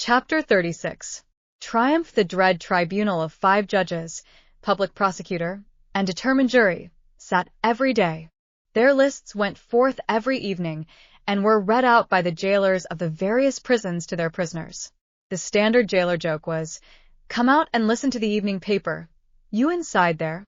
Chapter 36. Triumph. The dread tribunal of 5 judges, public prosecutor, and determined jury, sat every day. Their lists went forth every evening, and were read out by the jailers of the various prisons to their prisoners. The standard jailer joke was, "Come out and listen to the evening paper. You inside there?"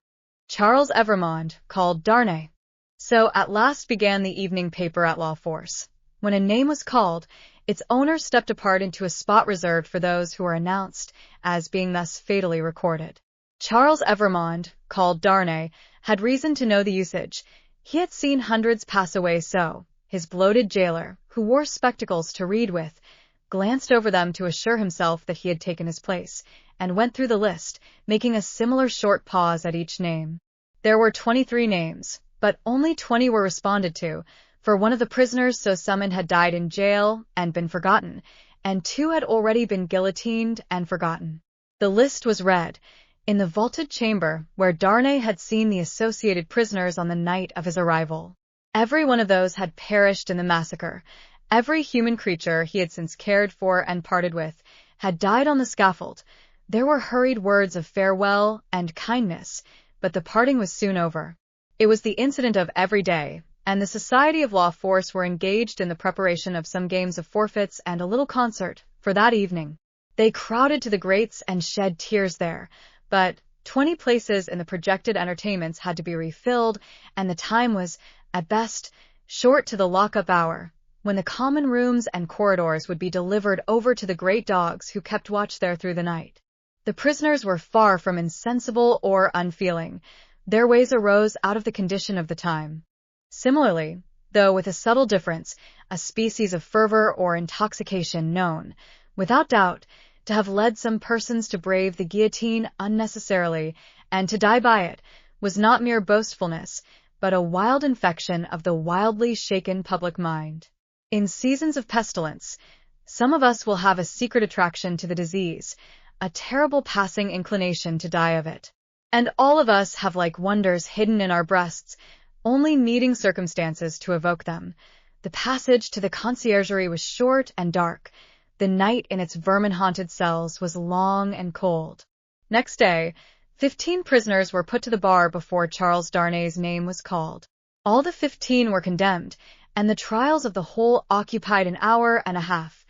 Charles Evrémonde, called Darnay. So at last began the evening paper at law force. When a name was called, its owner stepped apart into a spot reserved for those who were announced as being thus fatally recorded. Charles Evrémonde, called Darnay, had reason to know the usage. He had seen hundreds pass away, so his bloated jailer, who wore spectacles to read with, glanced over them to assure himself that he had taken his place, and went through the list, making a similar short pause at each name. There were 23 names, but only 20 were responded to, for one of the prisoners so summoned had died in jail and been forgotten, and 2 had already been guillotined and forgotten. The list was read. In the vaulted chamber where Darnay had seen the associated prisoners on the night of his arrival. Every one of those had perished in the massacre. Every human creature he had since cared for and parted with had died on the scaffold. There were hurried words of farewell and kindness, but the parting was soon over. It was the incident of every day, and the Society of Law Force were engaged in the preparation of some games of forfeits and a little concert for that evening. They crowded to the grates and shed tears there, but 20 places in the projected entertainments had to be refilled, and the time was, at best, short to the lock-up hour, when the common rooms and corridors would be delivered over to the great dogs who kept watch there through the night. The prisoners were far from insensible or unfeeling. Their ways arose out of the condition of the time. Similarly, though with a subtle difference, a species of fervor or intoxication known, without doubt, to have led some persons to brave the guillotine unnecessarily and to die by it, was not mere boastfulness, but a wild infection of the wildly shaken public mind. In seasons of pestilence, some of us will have a secret attraction to the disease, a terrible passing inclination to die of it. And all of us have like wonders hidden in our breasts, only needing circumstances to evoke them. The passage to the conciergerie was short and dark. The night in its vermin-haunted cells was long and cold. Next day, 15 prisoners were put to the bar before Charles Darnay's name was called. All the 15 were condemned, and the trials of the whole occupied an hour and a half.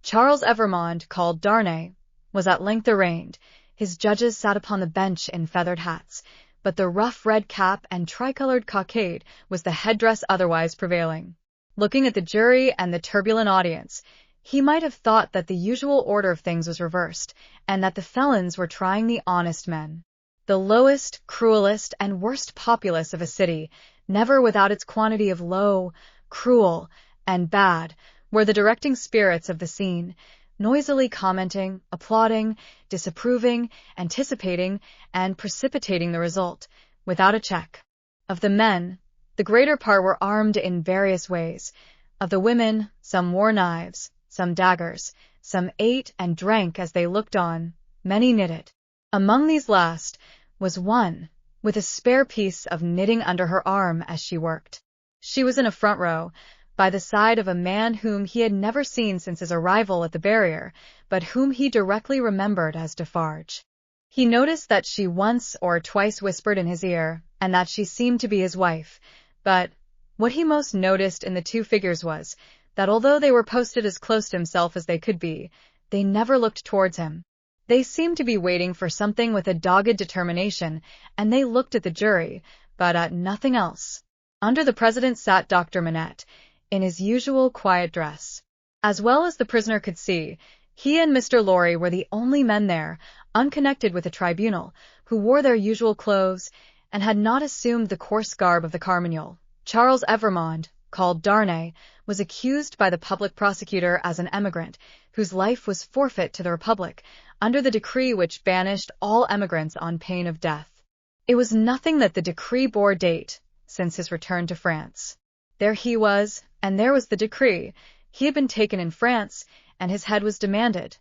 Charles Evrémonde, called Darnay, was at length arraigned. His judges sat upon the bench in feathered hats, but the rough red cap and tricolored cockade was the headdress otherwise prevailing. Looking at the jury and the turbulent audience, he might have thought that the usual order of things was reversed, and that the felons were trying the honest men. The lowest, cruelest, and worst populace of a city, never without its quantity of low, cruel, and bad, were the directing spirits of the scene, noisily commenting, applauding, disapproving, anticipating, and precipitating the result, without a check. Of the men, the greater part were armed in various ways. Of the women, some wore knives, some daggers, some ate and drank as they looked on, many knitted. Among these last was one, with a spare piece of knitting under her arm as she worked. She was in a front row, by the side of a man whom he had never seen since his arrival at the barrier, but whom he directly remembered as Defarge. He noticed that she once or twice whispered in his ear, and that she seemed to be his wife, but what he most noticed in the 2 figures was that although they were posted as close to himself as they could be, they never looked towards him. They seemed to be waiting for something with a dogged determination, and they looked at the jury, but at nothing else. Under the president sat Dr. Manette, in his usual quiet dress. As well as the prisoner could see, he and Mr. Lorry were the only men there, unconnected with the tribunal, who wore their usual clothes, and had not assumed the coarse garb of the Carmagnole. Charles Evrémonde, called Darnay, was accused by the public prosecutor as an emigrant, whose life was forfeit to the Republic, under the decree which banished all emigrants on pain of death. It was nothing that the decree bore date, since his return to France. There he was, and there was the decree. He had been taken in France, and his head was demanded.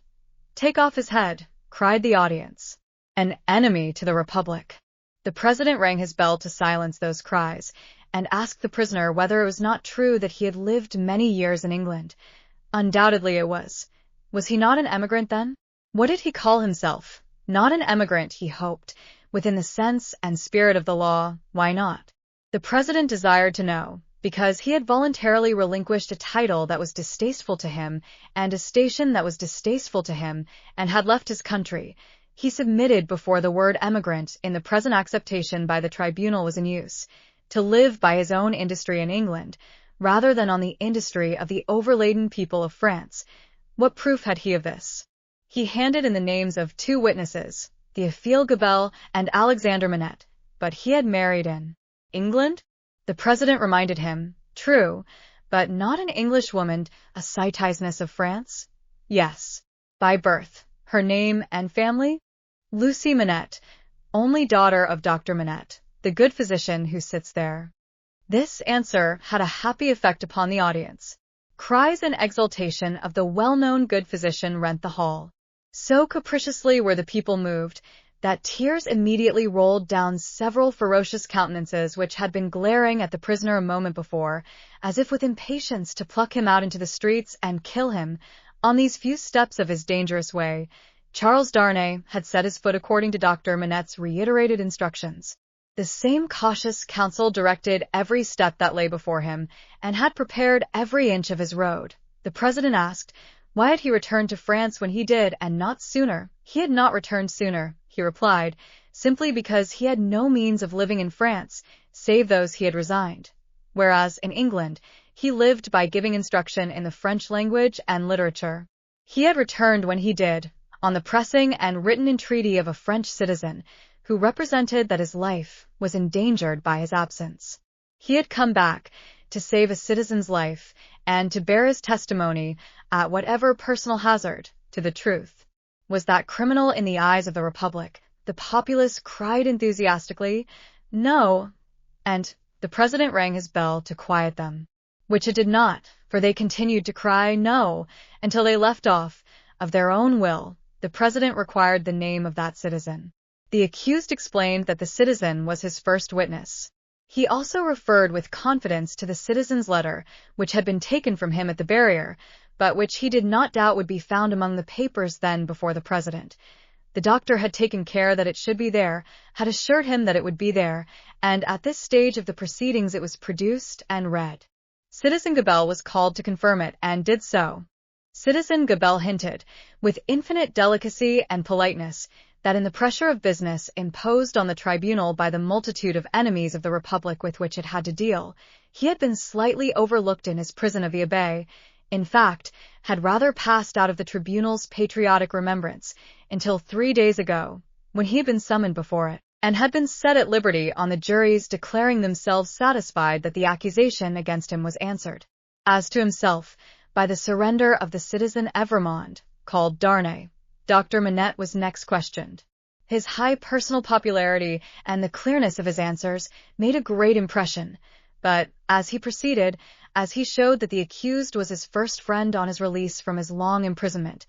"Take off his head," cried the audience. An enemy to the Republic. The president rang his bell to silence those cries, and asked the prisoner whether it was not true that he had lived many years in England. Undoubtedly it was. Was he not an emigrant then? What did he call himself? Not an emigrant, he hoped. Within the sense and spirit of the law, why not? The president desired to know, because he had voluntarily relinquished a title that was distasteful to him and a station that was distasteful to him and had left his country. He submitted before the word emigrant in the present acceptation by the tribunal was in use, to live by his own industry in England, rather than on the industry of the overladen people of France. What proof had he of this? He handed in the names of 2 witnesses, Théophile Gabelle and Alexander Manette, but he had married in England? The president reminded him, true, but not an Englishwoman, a citizeness of France? Yes. By birth, her name and family? Lucy Manette, only daughter of Dr. Manette, the good physician who sits there. This answer had a happy effect upon the audience. Cries and exultation of the well-known good physician rent the hall. So capriciously were the people moved, that tears immediately rolled down several ferocious countenances which had been glaring at the prisoner a moment before, as if with impatience to pluck him out into the streets and kill him. On these few steps of his dangerous way, Charles Darnay had set his foot according to Dr. Manette's reiterated instructions. The same cautious counsel directed every step that lay before him, and had prepared every inch of his road. The president asked, why had he returned to France when he did, and not sooner? He had not returned sooner, he replied, simply because he had no means of living in France, save those he had resigned. Whereas, in England, he lived by giving instruction in the French language and literature. He had returned when he did, on the pressing and written entreaty of a French citizen, who represented that his life was endangered by his absence. He had come back to save a citizen's life, and to bear his testimony, at whatever personal hazard, to the truth. Was that criminal in the eyes of the Republic? The populace cried enthusiastically, no, and the president rang his bell to quiet them, which it did not, for they continued to cry no, until they left off, of their own will. The president required the name of that citizen. The accused explained that the citizen was his first witness. He also referred with confidence to the citizen's letter, which had been taken from him at the barrier, but which he did not doubt would be found among the papers then before the president. The doctor had taken care that it should be there, had assured him that it would be there, and at this stage of the proceedings it was produced and read. Citizen Gabelle was called to confirm it, and did so. Citizen Gabelle hinted, with infinite delicacy and politeness, that in the pressure of business imposed on the tribunal by the multitude of enemies of the Republic with which it had to deal, he had been slightly overlooked in his prison of the Abbaye, in fact, had rather passed out of the tribunal's patriotic remembrance, until 3 days ago, when he had been summoned before it, and had been set at liberty on the juries declaring themselves satisfied that the accusation against him was answered. As to himself, by the surrender of the citizen Evrémonde, called Darnay, Dr. Manette was next questioned. His high personal popularity and the clearness of his answers made a great impression, but, as he proceeded, as he showed that the accused was his first friend on his release from his long imprisonment,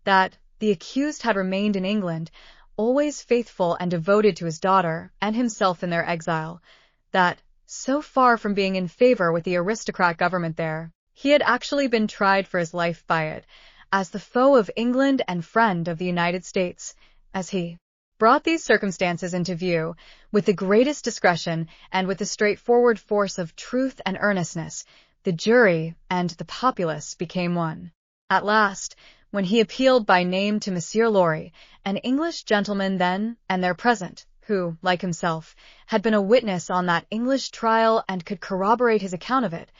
that the accused had remained in England, always faithful and devoted to his daughter and himself in their exile, that, so far from being in favor with the aristocrat government there, he had actually been tried for his life by it, as the foe of England and friend of the United States, as he brought these circumstances into view, with the greatest discretion and with the straightforward force of truth and earnestness, the jury and the populace became one. At last, when he appealed by name to Monsieur Laurie, an English gentleman then and there present, who, like himself, had been a witness on that English trial and could corroborate his account of it,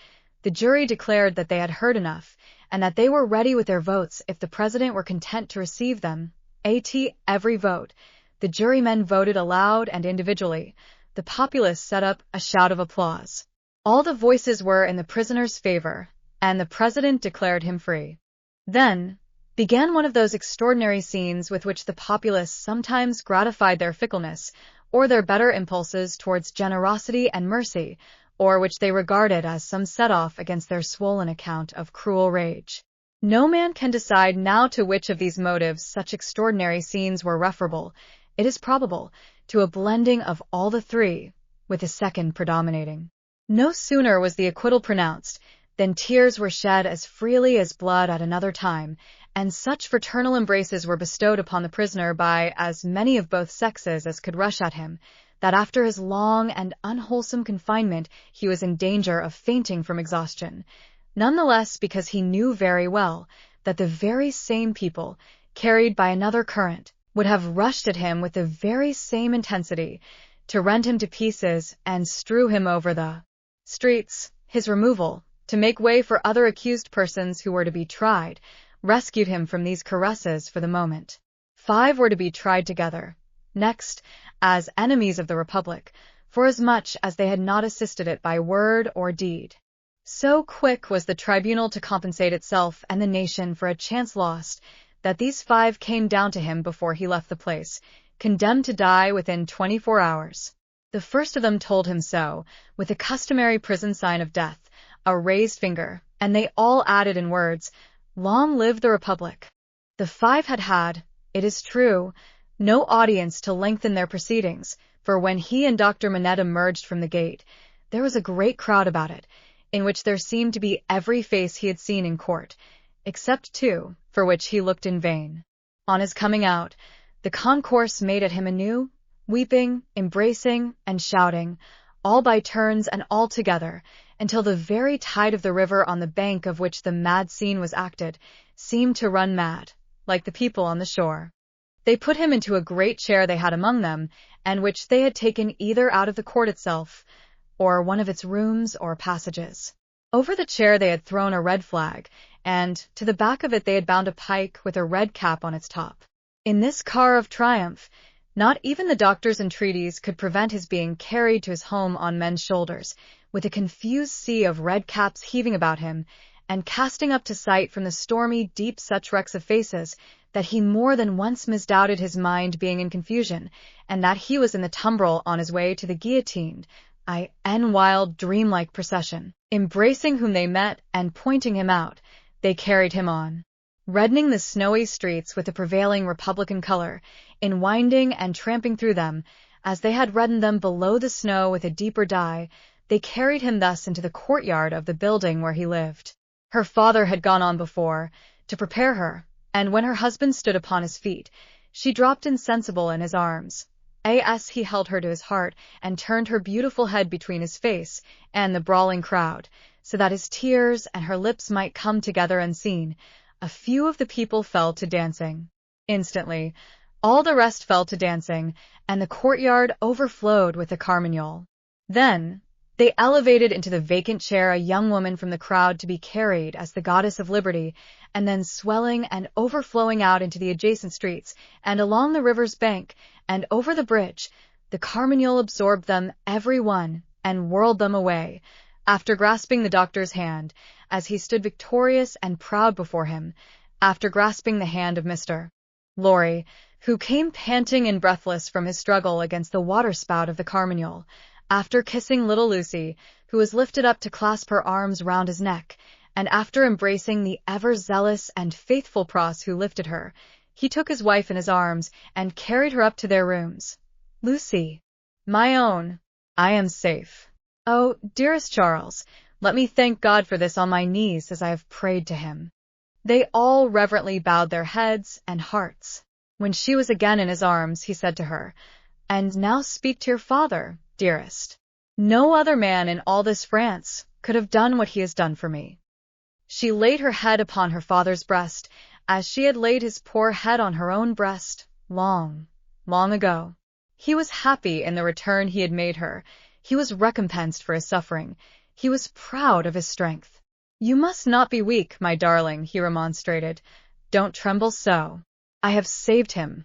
the jury declared that they had heard enough, and that they were ready with their votes if the president were content to receive them. Every vote. The jurymen voted aloud and individually. The populace set up a shout of applause. All the voices were in the prisoner's favor, and the president declared him free. Then began one of those extraordinary scenes with which the populace sometimes gratified their fickleness, or their better impulses towards generosity and mercy, or which they regarded as some set-off against their swollen account of cruel rage. No man can decide now to which of these motives such extraordinary scenes were referable. It is probable to a blending of all the three, with the second predominating. No sooner was the acquittal pronounced than tears were shed as freely as blood at another time, and such fraternal embraces were bestowed upon the prisoner by as many of both sexes as could rush at him, that after his long and unwholesome confinement he was in danger of fainting from exhaustion, nonetheless because he knew very well that the very same people, carried by another current, would have rushed at him with the very same intensity, to rend him to pieces and strew him over the streets. His removal, to make way for other accused persons who were to be tried, rescued him from these caresses for the moment. 5 were to be tried together, next, as enemies of the Republic, forasmuch as they had not assisted it by word or deed. So quick was the tribunal to compensate itself and the nation for a chance lost, that these 5 came down to him before he left the place, condemned to die within 24 hours. The first of them told him so, with the customary prison sign of death, a raised finger, and they all added in words, "Long live the Republic." The 5 had had, it is true, no audience to lengthen their proceedings, for when he and Dr. Manette emerged from the gate, there was a great crowd about it, in which there seemed to be every face he had seen in court, except 2, for which he looked in vain. On his coming out, the concourse made at him anew, weeping, embracing, and shouting, all by turns and all together, until the very tide of the river on the bank of which the mad scene was acted seemed to run mad, like the people on the shore. They put him into a great chair they had among them, and which they had taken either out of the court itself, or one of its rooms or passages. Over the chair they had thrown a red flag, and to the back of it they had bound a pike with a red cap on its top. In this car of triumph, not even the doctor's entreaties could prevent his being carried to his home on men's shoulders, with a confused sea of red caps heaving about him, and casting up to sight from the stormy deep such wrecks of faces, that he more than once misdoubted his mind being in confusion, and that he was in the tumbrel on his way to the guillotine, wild dream-like procession. Embracing whom they met, and pointing him out, they carried him on, reddening the snowy streets with the prevailing Republican color, in winding and tramping through them, as they had reddened them below the snow with a deeper dye. They carried him thus into the courtyard of the building where he lived. Her father had gone on before, to prepare her, and when her husband stood upon his feet, she dropped insensible in his arms. He held her to his heart, and turned her beautiful head between his face and the brawling crowd, so that his tears and her lips might come together unseen. A few of the people fell to dancing. Instantly, all the rest fell to dancing, and the courtyard overflowed with the carmagnole. Then, they elevated into the vacant chair a young woman from the crowd to be carried as the goddess of liberty, and then swelling and overflowing out into the adjacent streets, and along the river's bank, and over the bridge, the carmagnole absorbed them every one, and whirled them away, after grasping the doctor's hand, as he stood victorious and proud before him, after grasping the hand of Mr. Lorry, who came panting and breathless from his struggle against the waterspout of the carmagnole, after kissing little Lucy, who was lifted up to clasp her arms round his neck, and after embracing the ever-zealous and faithful Pross who lifted her, he took his wife in his arms and carried her up to their rooms. "Lucy, my own, I am safe. Oh, dearest Charles, let me thank God for this on my knees as I have prayed to him." They all reverently bowed their heads and hearts. When she was again in his arms, he said to her, "And now speak to your father, dearest. No other man in all this France could have done what he has done for me." She laid her head upon her father's breast, as she had laid his poor head on her own breast, long, long ago. He was happy in the return he had made her. He was recompensed for his suffering. He was proud of his strength. "You must not be weak, my darling," he remonstrated. "Don't tremble so. I have saved him.